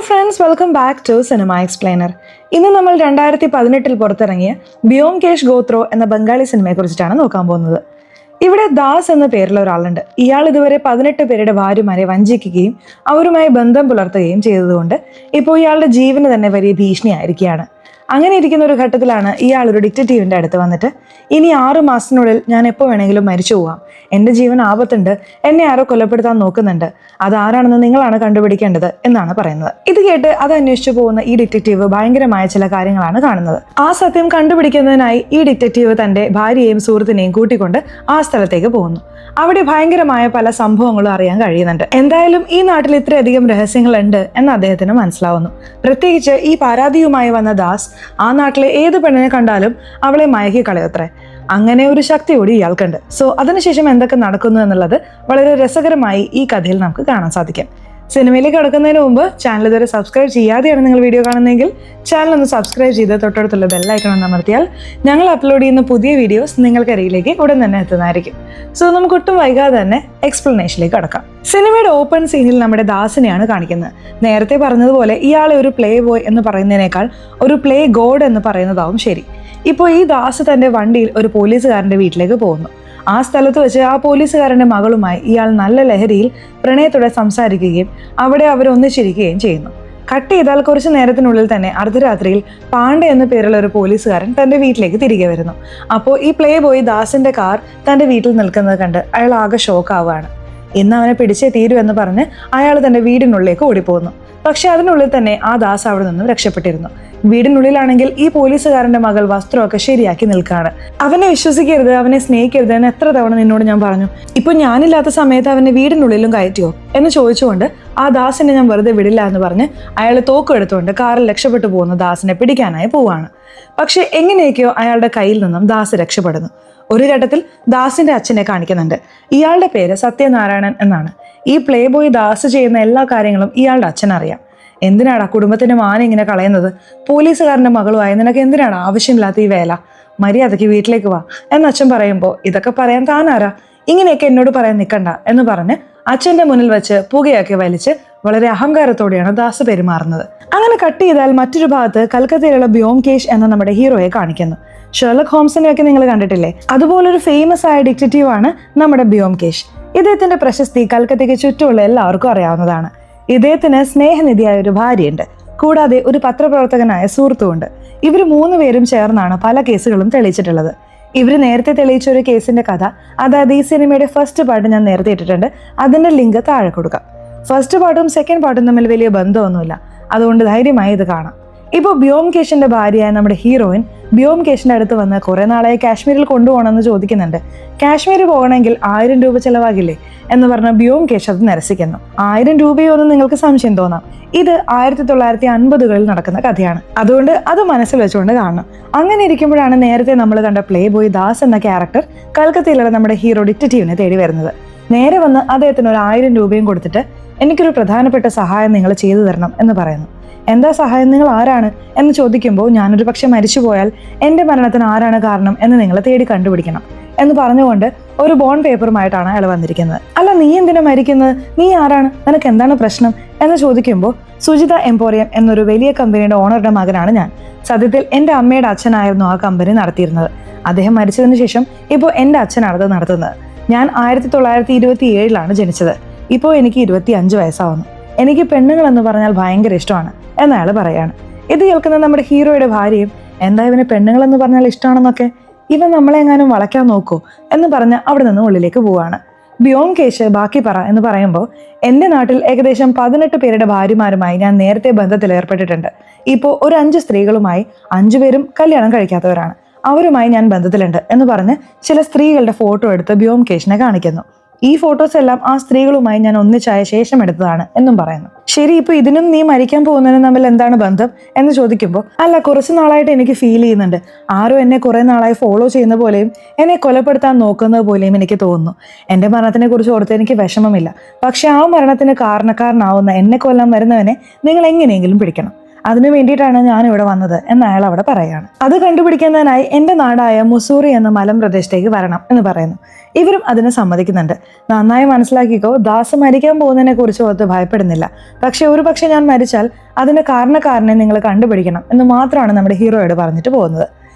friends, welcome back to Cinema Explainer. ഇന്ന് നമ്മൾ 2018 പുറത്തിറങ്ങിയ ബ്യോംകേഷ് ഗോത്രോ എന്ന ബംഗാളി സിനിമയെ കുറിച്ചിട്ടാണ് നോക്കാൻ പോകുന്നത്. ഇവിടെ ദാസ് എന്ന പേരുള്ള ഒരാളുണ്ട്. ഇയാൾ ഇതുവരെ 18 പേരുടെ ഭാര്യമാരെ വഞ്ചിക്കുകയും അവരുമായി ബന്ധം പുലർത്തുകയും ചെയ്തതുകൊണ്ട് ഇപ്പോൾ ഇയാളുടെ ജീവന് തന്നെ വലിയ ഭീഷണിയായിരിക്കുകയാണ്. അങ്ങനെ ഇരിക്കുന്ന ഒരു ഘട്ടത്തിലാണ് ഇയാൾ ഒരു ഡിറ്റക്റ്റീവിന്റെ അടുത്ത് വന്നിട്ട് ഇനി 6 മാസത്തിനുള്ളിൽ ഞാൻ എപ്പോൾ വേണമെങ്കിലും മരിച്ചു പോവാം, എൻ്റെ ജീവൻ ആപത്തുണ്ട്, എന്നെ ആരോ കൊലപ്പെടുത്താൻ നോക്കുന്നുണ്ട്, അതാരാണെന്ന് നിങ്ങളാണ് കണ്ടുപിടിക്കേണ്ടത് എന്നാണ് പറയുന്നത്. ഇത് കേട്ട് അത് അന്വേഷിച്ചു പോകുന്ന ഈ ഡിറ്റക്റ്റീവ് ഭയങ്കരമായ ചില കാര്യങ്ങളാണ് കാണുന്നത്. ആ സത്യം കണ്ടുപിടിക്കുന്നതിനായി ഈ ഡിറ്റക്റ്റീവ് തന്റെ ഭാര്യയെയും സുഹൃത്തിനെയും കൂട്ടിക്കൊണ്ട് ആ സ്ഥലത്തേക്ക് പോകുന്നു. അവിടെ ഭയങ്കരമായ പല സംഭവങ്ങളും അറിയാൻ കഴിയുന്നുണ്ട്. എന്തായാലും ഈ നാട്ടിൽ ഇത്രയധികം രഹസ്യങ്ങളുണ്ട് എന്ന് അദ്ദേഹത്തിന് മനസ്സിലാവുന്നു. പ്രത്യേകിച്ച് ഈ പരാതിയുമായി വന്ന ദാസ് ആ നാട്ടിലെ ഏത് പെണ്ണിനെ കണ്ടാലും അവളെ മയക്കി കളയത്രേ. അങ്ങനെ ഒരു ശക്തി കൂടി ഇയാൾക്കുണ്ട്. സോ അതിനുശേഷം എന്തൊക്കെ നടക്കുന്നു എന്നുള്ളത് വളരെ രസകരമായി ഈ കഥയിൽ നമുക്ക് കാണാൻ സാധിക്കും. സിനിമയിലേക്ക് കടക്കുന്നതിന് മുമ്പ് ചാനൽ ഇതുവരെ സബ്സ്ക്രൈബ് ചെയ്യാതെയാണ് നിങ്ങൾ വീഡിയോ കാണുന്നതെങ്കിൽ ചാനൽ ഒന്ന് സബ്സ്ക്രൈബ് ചെയ്ത് തൊട്ടടുത്തുള്ള ബെല്ലൈക്കൺ ഒന്ന് അമർത്തിയാൽ ഞങ്ങൾ അപ്ലോഡ് ചെയ്യുന്ന പുതിയ വീഡിയോസ് നിങ്ങൾക്കരികിലേക്ക് ഉടൻ തന്നെ എത്തുന്നതായിരിക്കും. സോ നമുക്ക് ഒട്ടും വൈകാതെ തന്നെ എക്സ്പ്ലനേഷനിലേക്ക് കടക്കാം. സിനിമയുടെ ഓപ്പൺ സീനിൽ നമ്മുടെ ദാസിനെയാണ് കാണിക്കുന്നത്. നേരത്തെ പറഞ്ഞതുപോലെ ഇയാളെ ഒരു പ്ലേ ബോയ് എന്ന് പറയുന്നതിനേക്കാൾ ഒരു പ്ലേ ഗോഡ് എന്ന് പറയുന്നതാവും ശരി. ഇപ്പോൾ ഈ ദാസ് തന്റെ വണ്ടിയിൽ ഒരു പോലീസുകാരന്റെ വീട്ടിലേക്ക് പോകുന്നു. ആ സ്ഥലത്ത് വെച്ച് ആ പോലീസുകാരന്റെ മകളുമായി ഇയാൾ നല്ല ലഹരിയിൽ പ്രണയത്തോടെ സംസാരിക്കുകയും അവിടെ അവരൊന്നിച്ചിരിക്കുകയും ചെയ്യുന്നു. കട്ട് ചെയ്താൽ കുറച്ചു നേരത്തിനുള്ളിൽ തന്നെ അർദ്ധരാത്രിയിൽ പാണ്ഡെ എന്ന പേരുള്ള ഒരു പോലീസുകാരൻ തന്റെ വീട്ടിലേക്ക് തിരികെ വരുന്നു. അപ്പോൾ ഈ പ്ലേ ബോയ് ദാസിന്റെ കാർ തന്റെ വീട്ടിൽ നിൽക്കുന്നത് കണ്ട് അയാൾ ആകെ ഷോക്കാവുകയാണ്. ഇന്ന് അവനെ പിടിച്ചേ തീരൂ എന്ന് പറഞ്ഞ് അയാൾ തന്റെ വീടിനുള്ളിലേക്ക് ഓടിപ്പോകുന്നു. പക്ഷെ അതിനുള്ളിൽ തന്നെ ആ ദാസ് അവിടെ നിന്നും രക്ഷപ്പെട്ടിരുന്നു. വീടിനുള്ളിലാണെങ്കിൽ ഈ പോലീസുകാരന്റെ മകൾ വസ്ത്രമൊക്കെ ശരിയാക്കി നിൽക്കുകയാണ്. അവനെ വിശ്വസിക്കരുത്, അവനെ സ്നേഹിക്കരുത് എന്ന് എത്ര തവണ നിന്നോട് ഞാൻ പറഞ്ഞു, ഇപ്പൊ ഞാനില്ലാത്ത സമയത്ത് അവനെ വീടിനുള്ളിലും കയറ്റിയോ എന്ന് ചോദിച്ചുകൊണ്ട് ആ ദാസിനെ ഞാൻ വെറുതെ വിടില്ല എന്ന് പറഞ്ഞ് അയാൾ തോക്കെടുത്തുകൊണ്ട് കാറിൽ രക്ഷപ്പെട്ടു പോകുന്ന ദാസിനെ പിടിക്കാനായി പോവാണ്. പക്ഷെ എങ്ങനെയൊക്കെയോ അയാളുടെ കയ്യിൽ നിന്നും ദാസ് രക്ഷപ്പെടുന്നു. ഒരു ഘട്ടത്തിൽ ദാസിന്റെ അച്ഛനെ കാണിക്കുന്നുണ്ട്. ഇയാളുടെ പേര് സത്യനാരായണൻ എന്നാണ്. ഈ പ്ലേ ബോയ് ദാസ് ചെയ്യുന്ന എല്ലാ കാര്യങ്ങളും ഇയാളുടെ അച്ഛനറിയാം. എന്തിനാടാ കുടുംബത്തിന്റെ മാനം ഇങ്ങനെ കളയുന്നത്? പോലീസുകാരന്റെ മകളുമായി നിനക്ക് എന്തിനാണ് ആവശ്യമില്ലാത്ത ഈ വേല? മര്യാദയ്ക്ക് വീട്ടിലേക്ക് വാ എന്ന് അച്ഛൻ പറയുമ്പോൾ ഇതൊക്കെ പറയാൻ താനാരാ, ഇങ്ങനെയൊക്കെ എന്നോട് പറയാൻ നിൽക്കണ്ട എന്ന് പറഞ്ഞ് അച്ഛന്റെ മുന്നിൽ വെച്ച് പുകയൊക്കെ വലിച്ച് വളരെ അഹങ്കാരത്തോടെയാണ് ദാസ് പെരുമാറുന്നത്. അങ്ങനെ കട്ട് ചെയ്താൽ മറ്റൊരു ഭാഗത്ത് കൽക്കത്തയിലുള്ള ബ്യോംകേഷ് എന്ന നമ്മുടെ ഹീറോയെ കാണിക്കുന്നു. ഷെർലക് ഹോംസിനെയൊക്കെ നിങ്ങൾ കണ്ടിട്ടില്ലേ? അതുപോലൊരു ഫേമസ് ആയ ഡിറ്റക്റ്റീവാണ് നമ്മുടെ ബ്യോംകേഷ്. ഇദ്ദേഹത്തിന്റെ പ്രശസ്തി കൽക്കത്തയ്ക്ക് ചുറ്റുമുള്ള എല്ലാവർക്കും അറിയാവുന്നതാണ്. ഇദ്ദേഹത്തിന് സ്നേഹനിധിയായ ഒരു ഭാര്യയുണ്ട്, കൂടാതെ ഒരു പത്രപ്രവർത്തകനായ സുഹൃത്തുമുണ്ട്. ഇവർ 3 പേരും ചേർന്നാണ് പല കേസുകളും തെളിയിച്ചിട്ടുള്ളത്. ഇവർ നേരത്തെ തെളിയിച്ച ഒരു കേസിന്റെ കഥ, അതായത് ഈ സിനിമയുടെ ഫസ്റ്റ് പാർട്ട് ഞാൻ നേരത്തെ ഇട്ടിട്ടുണ്ട്, അതിന്റെ ലിങ്ക് താഴെ കൊടുക്കാം. ഫസ്റ്റ് പാർട്ടും സെക്കൻഡ് പാർട്ടും തമ്മിൽ വലിയ ബന്ധമൊന്നുമില്ല, അതുകൊണ്ട് ധൈര്യമായി ഇത് കാണാം. ഇപ്പോൾ ബ്യോംകേഷിന്റെ ഭാര്യയായ നമ്മുടെ ഹീറോയിൻ ബ്യോംകേഷിന്റെ അടുത്ത് വന്ന് കുറെ നാളായി കാശ്മീരിൽ കൊണ്ടുപോകണമെന്ന് ചോദിക്കുന്നുണ്ട്. കാശ്മീർ പോകണമെങ്കിൽ 1000 രൂപ ചെലവാകില്ലേ എന്ന് പറഞ്ഞ ബ്യോംകേഷ് അത് നിരസിക്കുന്നു. 1000 രൂപയോ എന്ന് നിങ്ങൾക്ക് സംശയം തോന്നാം. ഇത് 1950കളിൽ നടക്കുന്ന കഥയാണ്, അതുകൊണ്ട് അത് മനസ്സിൽ വെച്ചുകൊണ്ട് കാണണം. അങ്ങനെ ഇരിക്കുമ്പോഴാണ് നേരത്തെ നമ്മൾ കണ്ട പ്ലേ ബോയ് ദാസ് എന്ന ക്യാരക്ടർ കൽക്കത്തയിലുള്ള നമ്മുടെ ഹീറോ ഡിറ്റക്റ്റീവിനെ തേടി വരുന്നത്. നേരെ വന്ന് അദ്ദേഹത്തിന് ഒരു 1000 രൂപയും കൊടുത്തിട്ട് എനിക്കൊരു പ്രധാനപ്പെട്ട സഹായം നിങ്ങൾ ചെയ്തു തരണം എന്ന് പറയുന്നു. എന്താ സഹായം? നിങ്ങൾ ആരാണ് എന്ന് ചോദിക്കുമ്പോൾ ഞാനൊരു പക്ഷെ മരിച്ചുപോയാൽ എൻ്റെ മരണത്തിന് ആരാണ് കാരണം എന്ന് നിങ്ങൾ തേടി കണ്ടുപിടിക്കണം എന്ന് പറഞ്ഞുകൊണ്ട് ഒരു ബോണ്ട് പേപ്പറുമായിട്ടാണ് അയാൾ വന്നിരിക്കുന്നത്. അല്ല, നീ എന്തിനാ മരിക്കുന്നത്? നീ ആരാണ്? നിനക്ക് എന്താണ് പ്രശ്നം എന്ന് ചോദിക്കുമ്പോൾ സുജിത എംപോറിയം എന്നൊരു വലിയ കമ്പനിയുടെ ഓണറുടെ മകനാണ് ഞാൻ. സത്യത്തിൽ എൻ്റെ അമ്മയുടെ അച്ഛനായിരുന്നു ആ കമ്പനി നടത്തിയിരുന്നത്. അദ്ദേഹം മരിച്ചതിന് ശേഷം ഇപ്പോൾ എൻ്റെ അച്ഛനാണ് അത് നടത്തുന്നത്. ഞാൻ 1927ലാണ് ജനിച്ചത്. ഇപ്പോൾ എനിക്ക് 25 വയസ്സാവുന്നു. എനിക്ക് പെണ്ണുങ്ങൾ എന്ന് പറഞ്ഞാൽ ഭയങ്കര ഇഷ്ടമാണ് എന്ന് അയാൾ പറയാണ്. ഇത് കേൾക്കുന്ന നമ്മുടെ ഹീറോയുടെ ഭാര്യയും എന്താ ഇവന് പെണ്ണുങ്ങൾ എന്ന് പറഞ്ഞാൽ ഇഷ്ടമാണെന്നൊക്കെ, ഇവൻ നമ്മളെങ്ങാനും വളയ്ക്കാൻ നോക്കൂ എന്ന് പറഞ്ഞ് അവിടെ നിന്ന് ഉള്ളിലേക്ക് പോവാണ്. ബ്യോംകേഷ് ബാക്കി പറ എന്ന് പറയുമ്പോൾ എൻ്റെ നാട്ടിൽ ഏകദേശം 18 പേരുടെ ഭാര്യമാരുമായി ഞാൻ നേരത്തെ ബന്ധത്തിൽ ഏർപ്പെട്ടിട്ടുണ്ട്. ഇപ്പോൾ ഒരു 5 സ്ത്രീകളുമായി, 5 പേരും കല്യാണം കഴിക്കാത്തവരാണ്, അവരുമായി ഞാൻ ബന്ധത്തിലുണ്ട് എന്ന് പറഞ്ഞ് ചില സ്ത്രീകളുടെ ഫോട്ടോ എടുത്ത് ബ്യോംകേഷിനെ കാണിക്കുന്നു. ഈ ഫോട്ടോസ് എല്ലാം ആ സ്ത്രീകളുമായി ഞാൻ ഒന്നിച്ചായ ശേഷം എടുത്തതാണ് എന്നും പറയുന്നു. ശരി, ഇപ്പൊ ഇതിനും നീ മരിക്കാൻ പോകുന്നതിനും തമ്മിൽ എന്താണ് ബന്ധം എന്ന് ചോദിക്കുമ്പോൾ അല്ല, കുറച്ച് നാളായിട്ട് എനിക്ക് ഫീൽ ചെയ്യുന്നുണ്ട്, ആരോ എന്നെ കുറെ നാളായി ഫോളോ ചെയ്യുന്ന പോലെയും എന്നെ കൊലപ്പെടുത്താൻ നോക്കുന്നത് പോലെയും എനിക്ക് തോന്നുന്നു. എൻ്റെ മരണത്തിനെ കുറിച്ച് ഓർത്ത് എനിക്ക് വിഷമമില്ല, പക്ഷെ ആ മരണത്തിന് കാരണക്കാരനാവുന്ന എന്നെ കൊല്ലാൻ വരുന്നവനെ നിങ്ങൾ എങ്ങനെയെങ്കിലും പിടിക്കണം. അതിനു വേണ്ടിയിട്ടാണ് ഞാൻ ഇവിടെ വന്നത് എന്ന് അയാൾ അവിടെ പറയാണ്. അത് കണ്ടുപിടിക്കുന്നതിനായി എൻ്റെ നാടായ മുസൂറി എന്ന മലമ്പ്രദേശത്തേക്ക് വരണം എന്ന് പറയുന്നു. ഇവരും അതിന് സമ്മതിക്കുന്നുണ്ട്. നന്നായി മനസ്സിലാക്കിക്കോ, ദാസ് മരിക്കാൻ പോകുന്നതിനെ കുറിച്ച് ഓർത്ത് ഭയപ്പെടുന്നില്ല. പക്ഷെ ഒരു പക്ഷെ ഞാൻ മരിച്ചാൽ അതിന്റെ കാരണക്കാരനെ നിങ്ങൾ കണ്ടുപിടിക്കണം എന്ന് മാത്രമാണ് നമ്മുടെ ഹീറോയോട് പറഞ്ഞിട്ട് പോകുന്നത്.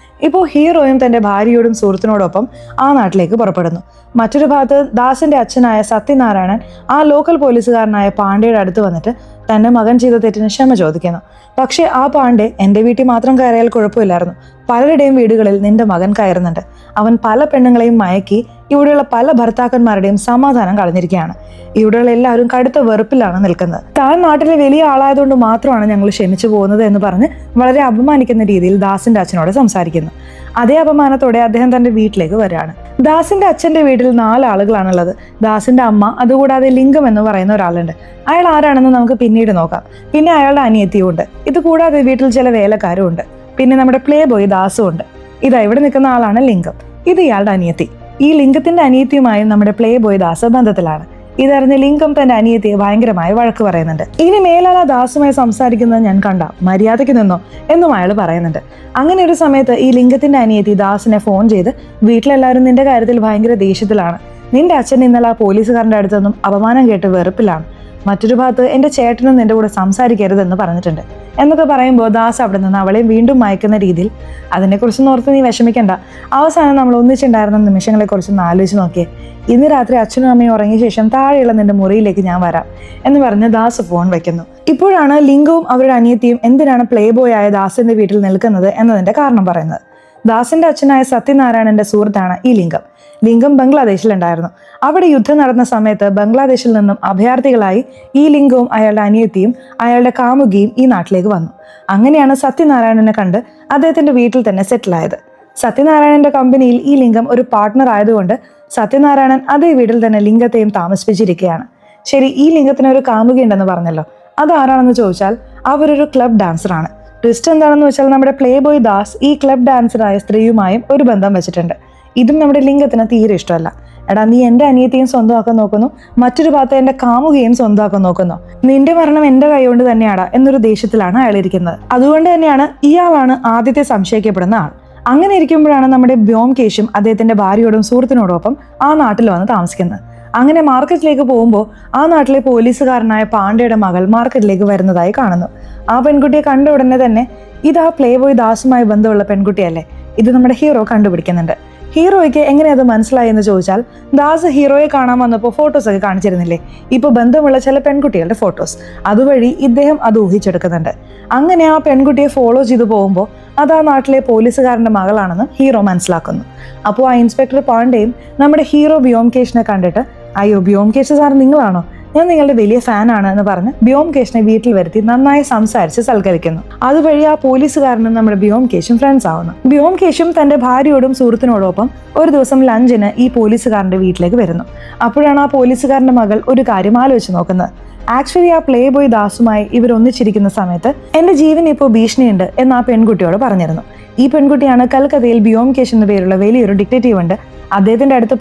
ഇപ്പോൾ ഹീറോയും തന്റെ ഭാര്യയോടും സുഹൃത്തിനോടൊപ്പം ആ നാട്ടിലേക്ക് പുറപ്പെടുന്നു. മറ്റൊരു ഭാഗത്ത് ദാസിന്റെ അച്ഛനായ സത്യനാരായണൻ ആ ലോക്കൽ പോലീസുകാരനായ പാണ്ഡെയുടെ അടുത്ത് വന്നിട്ട് തന്റെ മകൻ ചെയ്ത തെറ്റിന് ക്ഷമ ചോദിക്കുന്നു. പക്ഷേ ആ പാണ്ഡെ എൻ്റെ വീട്ടിൽ മാത്രം കയറിയാൽ കുഴപ്പമില്ലായിരുന്നു, പലരുടെയും വീടുകളിൽ നിന്റെ മകൻ കയറുന്നുണ്ട്, അവൻ പല പെണ്ണുങ്ങളെയും മയക്കി ഇവിടെയുള്ള പല ഭർത്താക്കന്മാരുടെയും സമാധാനം കളഞ്ഞിരിക്കുകയാണ്, ഇവിടെയുള്ള എല്ലാവരും കടുത്ത വെറുപ്പിലാണ് നിൽക്കുന്നത്, താൻ നാട്ടിലെ വലിയ ആളായതുകൊണ്ട് മാത്രമാണ് ഞങ്ങൾ ക്ഷമിച്ചു പോകുന്നത് എന്ന് പറഞ്ഞ് വളരെ അപമാനിക്കുന്ന രീതിയിൽ ദാസിന്റെ അച്ഛനോട് സംസാരിക്കുന്നു. അതേ അപമാനത്തോടെ അദ്ദേഹം തന്റെ വീട്ടിലേക്ക് വരികയാണ്. ദാസിന്റെ അച്ഛന്റെ വീട്ടിൽ 4 ആളുകളാണുള്ളത്. ദാസിന്റെ അമ്മ, അതുകൂടാതെ ലിംഗം എന്ന് പറയുന്ന ഒരാളുണ്ട്. അയാൾ ആരാണെന്ന് നമുക്ക് പിന്നീട് നോക്കാം. പിന്നെ അയാളുടെ അനിയത്തിയും ഉണ്ട്. ഇത് കൂടാതെ വീട്ടിൽ ചില വേലക്കാരും ഉണ്ട്. പിന്നെ നമ്മുടെ പ്ലേ ബോയ് ദാസും ഉണ്ട്. ഇതാ ഇവിടെ നിൽക്കുന്ന ആളാണ് ലിംഗം. ഇത് ഇയാളുടെ അനിയത്തി. ഈ ലിംഗത്തിന്റെ അനിയത്തിയുമായും നമ്മുടെ പ്ലേ ബോയ് ദാസ് ബന്ധത്തിലാണ്. ഇതറിഞ്ഞ് ലിംഗം തന്റെ അനിയത്തിയെ ഭയങ്കരമായി വഴക്ക് പറയുന്നുണ്ട്. ഇനി മേലാൽ ആ ദാസുമായി സംസാരിക്കുന്നത് ഞാൻ കണ്ട മര്യാദയ്ക്ക് നിന്നോ എന്നും അയാൾ പറയുന്നുണ്ട്. അങ്ങനെ ഒരു സമയത്ത് ഈ ലിംഗത്തിന്റെ അനിയത്തി ദാസിനെ ഫോൺ ചെയ്ത് വീട്ടിലെല്ലാവരും നിന്റെ കാര്യത്തിൽ ഭയങ്കര ദേഷ്യത്തിലാണ്, നിന്റെ അച്ഛൻ ഇന്നലെ ആ പോലീസുകാരൻ്റെ അടുത്തൊന്നും അപമാനം കേട്ട് വെറുപ്പിലാണ്, മറ്റൊരു ഭാഗത്ത് എൻ്റെ ചേട്ടനും നിന്റെ കൂടെ സംസാരിക്കരുതെന്ന് പറഞ്ഞിട്ടുണ്ട് എന്നൊക്കെ പറയുമ്പോൾ ദാസ് അവിടെ നിന്ന് അവളെ വീണ്ടും മയക്കുന്ന രീതിയിൽ അതിനെക്കുറിച്ചൊന്നും ഓർത്ത് നീ വിഷമിക്കണ്ട, അവസാനം നമ്മൾ ഒന്നിച്ചുണ്ടായിരുന്ന നിമിഷങ്ങളെക്കുറിച്ചൊന്ന് ആലോചിച്ച് നോക്കിയേ, ഇന്ന് രാത്രി അച്ഛനും അമ്മയും ഉറങ്ങിയ ശേഷം താഴെയുള്ള നിന്റെ മുറിയിലേക്ക് ഞാൻ വരാം എന്ന് പറഞ്ഞ് ദാസ് ഫോൺ വെക്കുന്നു. ഇപ്പോഴാണ് ലിംഗവും അവരുടെ അനിയത്തിയും എന്തിനാണ് പ്ലേ ബോയ് ആയ ദാസിന്റെ വീട്ടിൽ നിൽക്കുന്നത് എന്നതിന്റെ കാരണം പറയുന്നത്. ദാസിന്റെ അച്ഛനായ സത്യനാരായണന്റെ സുഹൃത്താണ് ഈ ലിംഗം. ലിംഗം ബംഗ്ലാദേശിലുണ്ടായിരുന്നു. അവിടെ യുദ്ധം നടന്ന സമയത്ത് ബംഗ്ലാദേശിൽ നിന്നും അഭയാർത്ഥികളായി ഈ ലിംഗവും അയാളുടെ അനിയത്തിയും അയാളുടെ കാമുകിയും ഈ നാട്ടിലേക്ക് വന്നു. അങ്ങനെയാണ് സത്യനാരായണനെ കണ്ട് അദ്ദേഹത്തിന്റെ വീട്ടിൽ തന്നെ സെറ്റിലായത്. സത്യനാരായണന്റെ കമ്പനിയിൽ ഈ ലിംഗം ഒരു പാർട്ട്ണർ ആയതുകൊണ്ട് സത്യനാരായണൻ അതേ വീട്ടിൽ തന്നെ ലിംഗത്തെയും താമസിപ്പിച്ചിരിക്കുകയാണ്. ശരി, ഈ ലിംഗത്തിന് ഒരു കാമുകി ഉണ്ടെന്ന് പറഞ്ഞല്ലോ, അതാരാണെന്ന് ചോദിച്ചാൽ അവരൊരു ക്ലബ് ഡാൻസറാണ്. ട്വിസ്റ്റ് എന്താണെന്ന് വെച്ചാൽ നമ്മുടെ പ്ലേ ബോയ് ദാസ് ഈ ക്ലബ് ഡാൻസറായ സ്ത്രീയുമായും ഒരു ബന്ധം വെച്ചിട്ടുണ്ട്. ഇതും നമ്മുടെ ലിംഗത്തിന് തീരെ ഇഷ്ടമല്ല. എടാ, നീ എൻ്റെ അനിയത്തിയും സ്വന്തമാക്കാൻ നോക്കുന്നു, മറ്റൊരു ഭാഗത്ത് എൻ്റെ കാമുകയും സ്വന്തമാക്കാൻ നോക്കുന്നു, നിന്റെ മരണം എൻ്റെ കൈകൊണ്ട് തന്നെയാടാ എന്നൊരു ദേഷ്യത്തിലാണ് അയാൾ ഇരിക്കുന്നത്. അതുകൊണ്ട് തന്നെയാണ് ഇയാളാണ് ആദ്യത്തെ സംശയിക്കപ്പെടുന്ന ആൾ. അങ്ങനെ ഇരിക്കുമ്പോഴാണ് നമ്മുടെ ബ്യോംകേഷും അദ്ദേഹത്തിന്റെ ഭാര്യയോടും സുഹൃത്തിനോടൊപ്പം ആ നാട്ടിൽ വന്ന് താമസിക്കുന്നത്. അങ്ങനെ മാർക്കറ്റിലേക്ക് പോകുമ്പോൾ ആ നാട്ടിലെ പോലീസുകാരനായ പാണ്ഡെയുടെ മകൾ മാർക്കറ്റിലേക്ക് വരുന്നതായി കാണുന്നു. ആ പെൺകുട്ടിയെ കണ്ട ഉടനെ തന്നെ ഇതാ പ്ലേ ബോയ് ദാസുമായി ബന്ധമുള്ള പെൺകുട്ടിയല്ലേ, ഇത് നമ്മുടെ ഹീറോ കണ്ടുപിടിക്കുന്നുണ്ട്. ഹീറോയ്ക്ക് എങ്ങനെ അത് മനസ്സിലായി എന്ന് ചോദിച്ചാൽ ദാസ് ഹീറോയെ കാണാൻ വന്നപ്പോൾ ഫോട്ടോസ് ഒക്കെ കാണിച്ചിരുന്നില്ലേ, ഇപ്പോൾ ബന്ധമുള്ള ചില പെൺകുട്ടികളുടെ ഫോട്ടോസ്, അതുവഴി ഇദ്ദേഹം അത് ഊഹിച്ചെടുക്കുന്നുണ്ട്. അങ്ങനെ ആ പെൺകുട്ടിയെ ഫോളോ ചെയ്തു പോകുമ്പോൾ അത് ആ നാട്ടിലെ പോലീസുകാരൻ്റെ മകളാണെന്ന് ഹീറോ മനസ്സിലാക്കുന്നു. അപ്പോൾ ആ ഇൻസ്പെക്ടർ പാണ്ഡെയും നമ്മുടെ ഹീറോ ബ്യോംകേഷിനെ കണ്ടിട്ട് അയ്യോ ബ്യോംകേഷ് സാർ നിങ്ങളാണോ, ഞാൻ നിങ്ങളുടെ വലിയ ഫാനാണ് എന്ന് പറഞ്ഞ് ബ്യോംകേഷിനെ വീട്ടിൽ വരുത്തി നന്നായി സംസാരിച്ച് സൽക്കരിക്കുന്നു. അതുവഴി ആ പോലീസുകാരനും നമ്മുടെ ബ്യോംകേഷും ഫ്രണ്ട്സ് ആവുന്നു. ബ്യോംകേഷും തന്റെ ഭാര്യയോടും സുഹൃത്തിനോടൊപ്പം ഒരു ദിവസം ലഞ്ചിന് ഈ പോലീസുകാരന്റെ വീട്ടിലേക്ക് വരുന്നു. അപ്പോഴാണ് ആ പോലീസുകാരന്റെ മകൾ ഒരു കാര്യം ആലോചിച്ച് നോക്കുന്നത്. ആക്ച്വലി ആ പ്ലേ ബോയ് ദാസുമായി ഇവർ ഒന്നിച്ചിരിക്കുന്ന സമയത്ത് എന്റെ ജീവൻ ഇപ്പോൾ ഭീഷണിയുണ്ട് എന്ന് ആ പെൺകുട്ടിയോട് പറഞ്ഞിരുന്നു. ഈ പെൺകുട്ടിയാണ് കൽക്കത്തയിൽ ബ്യോംകേഷ് എന്ന പേരുള്ള വലിയൊരു ഡിറ്റക്റ്റീവ് ഉണ്ട്, അദ്ദേഹത്തിന്റെ അടുത്ത്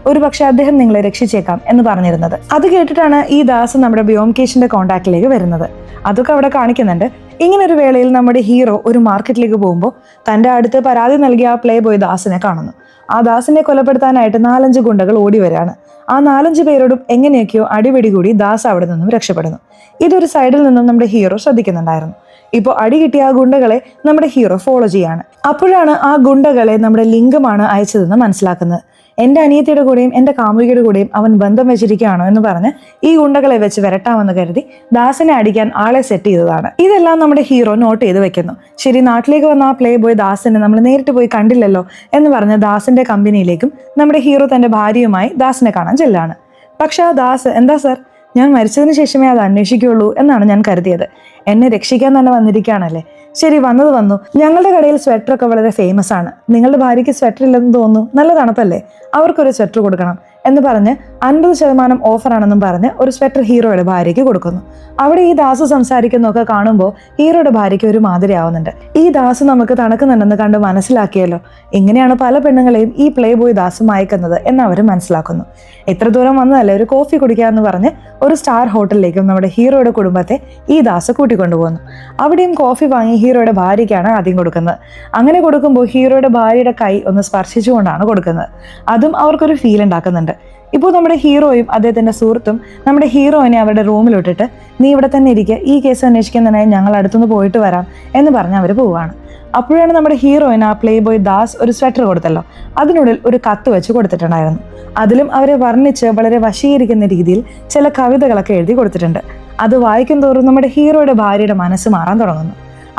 ഒരു പക്ഷെ അദ്ദേഹം നിങ്ങളെ രക്ഷിച്ചേക്കാം എന്ന് പറഞ്ഞിരുന്നത്. അത് കേട്ടിട്ടാണ് ഈ ദാസ് നമ്മുടെ ബ്യോംകേഷിന്റെ കോൺടാക്റ്റിലേക്ക് വരുന്നത്. അതൊക്കെ അവിടെ കാണിക്കുന്നുണ്ട്. ഇങ്ങനൊരു വേളയിൽ നമ്മുടെ ഹീറോ ഒരു മാർക്കറ്റിലേക്ക് പോകുമ്പോൾ തന്റെ അടുത്ത് പരാതി നൽകിയ ആ പ്ലേ ബോയ് ദാസിനെ കാണുന്നു. ആ ദാസിനെ കൊലപ്പെടുത്താനായിട്ട് 4-5 ഗുണ്ടകൾ ഓടി വരികയാണ്. ആ 4-5 പേരോടും എങ്ങനെയൊക്കെയോ അടിപിടി കൂടി ദാസ് അവിടെ നിന്നും രക്ഷപ്പെടുന്നു. ഇതൊരു സൈഡിൽ നിന്നും നമ്മുടെ ഹീറോ ശ്രദ്ധിക്കുന്നുണ്ടായിരുന്നു. ഇപ്പോൾ അടി കിട്ടിയ ആ ഗുണ്ടകളെ നമ്മുടെ ഹീറോ ഫോളോ ചെയ്യാണ്. അപ്പോഴാണ് ആ ഗുണ്ടകളെ നമ്മുടെ ലിംഗമാണ് അയച്ചതെന്ന് മനസ്സിലാക്കുന്നത്. എൻ്റെ അനിയത്തിയുടെ കൂടെയും എൻ്റെ കാമുകിയുടെ കൂടെയും അവൻ ബന്ധം വെച്ചിരിക്കുകയാണോ എന്ന് പറഞ്ഞ് ഈ ഗുണ്ടകളെ വെച്ച് വരട്ടാമെന്ന് കരുതി ദാസിനെ അടിക്കാൻ ആളെ സെറ്റ് ചെയ്തതാണ്. ഇതെല്ലാം നമ്മുടെ ഹീറോ നോട്ട് ചെയ്ത് വെക്കുന്നു. ശരി, നാട്ടിലേക്ക് വന്ന ആ പ്ലേ ബോയ് ദാസിനെ നമ്മൾ നേരിട്ട് പോയി കണ്ടില്ലല്ലോ എന്ന് പറഞ്ഞ് ദാസിന്റെ കമ്പനിയിലേക്കും നമ്മുടെ ഹീറോ തന്റെ ഭാര്യയുമായി ദാസിനെ കാണാൻ ചെല്ലാണ്. പക്ഷെ ആ ദാസ് എന്താ സാർ, ഞാൻ മരിച്ചതിന് ശേഷമേ അത് അന്വേഷിക്കുകയുള്ളൂ എന്നാണ് ഞാൻ കരുതിയത്, എന്നെ രക്ഷിക്കാൻ തന്നെ വന്നിരിക്കുകയാണല്ലേ. ശരി, വന്നു. ഞങ്ങളുടെ കടയിൽ സ്വെറ്ററൊക്കെ വളരെ ഫേമസ് ആണ്, നിങ്ങളുടെ ഭാര്യയ്ക്ക് സ്വെറ്റർ ഇല്ലെന്ന് തോന്നുന്നു, നല്ല തണുപ്പല്ലേ, അവർക്കൊരു സ്വെറ്റർ കൊടുക്കണം എന്ന് പറഞ്ഞ് 50% ഓഫറാണെന്നും പറഞ്ഞ് ഒരു സ്വെറ്റർ ഹീറോയുടെ ഭാര്യയ്ക്ക് കൊടുക്കുന്നു. അവിടെ ഈ ദാസ് സംസാരിക്കുന്നതൊക്കെ കാണുമ്പോൾ ഹീറോയുടെ ഭാര്യയ്ക്ക് ഒരു മാതിരി ആവുന്നുണ്ട്. ഈ ദാസ് നമുക്ക് തണുക്കുന്നുണ്ടെന്ന് കണ്ട് മനസ്സിലാക്കിയല്ലോ, ഇങ്ങനെയാണ് പല പെണ്ണുങ്ങളെയും ഈ പ്ലേ ബോയ് ദാസ് മയക്കുന്നത് എന്ന് അവർ മനസ്സിലാക്കുന്നു. എത്ര ദൂരം വന്നതല്ലേ, ഒരു കോഫി കുടിക്കാമെന്ന് പറഞ്ഞ് ഒരു സ്റ്റാർ ഹോട്ടലിലേക്കും നമ്മുടെ ഹീറോയുടെ കുടുംബത്തെ ഈ ദാസ് കൂട്ടിക്കൊണ്ടുപോകുന്നു. അവിടെയും കോഫി വാങ്ങി ഹീറോയുടെ ഭാര്യയ്ക്കാണ് ആദ്യം കൊടുക്കുന്നത്. അങ്ങനെ കൊടുക്കുമ്പോൾ ഹീറോയുടെ ഭാര്യയുടെ കൈ ഒന്ന് സ്പർശിച്ചുകൊണ്ടാണ് കൊടുക്കുന്നത്. അതും അവർക്കൊരു ഫീൽ ഉണ്ടാക്കുന്നുണ്ട്. ഇപ്പോൾ നമ്മുടെ ഹീറോയും അദ്ദേഹത്തിന്റെ സുഹൃത്തും നമ്മുടെ ഹീറോയിനെ അവരുടെ റൂമിലിട്ടിട്ട് നീ ഇവിടെ തന്നെ ഇരിക്കുക, ഈ കേസ് അന്വേഷിക്കുന്നതിനായി ഞങ്ങൾ അടുത്തുനിന്ന് പോയിട്ട് വരാം എന്ന് പറഞ്ഞ് അവർ പോവുകയാണ്. അപ്പോഴാണ് നമ്മുടെ ഹീറോയിന് ആ പ്ലേ ബോയ് ദാസ് ഒരു സ്വെറ്റർ കൊടുത്തല്ലോ, അതിനുള്ളിൽ ഒരു കത്ത് വെച്ച് കൊടുത്തിട്ടുണ്ടായിരുന്നു. അതിലും അവരെ വർണ്ണിച്ച് വളരെ വശീകരിക്കുന്ന രീതിയിൽ ചില കവിതകളൊക്കെ എഴുതി കൊടുത്തിട്ടുണ്ട്. അത് വായിക്കും തോറും നമ്മുടെ ഹീറോയുടെ ഭാര്യയുടെ മനസ്സ് മാറാൻ തുടങ്ങുന്നു.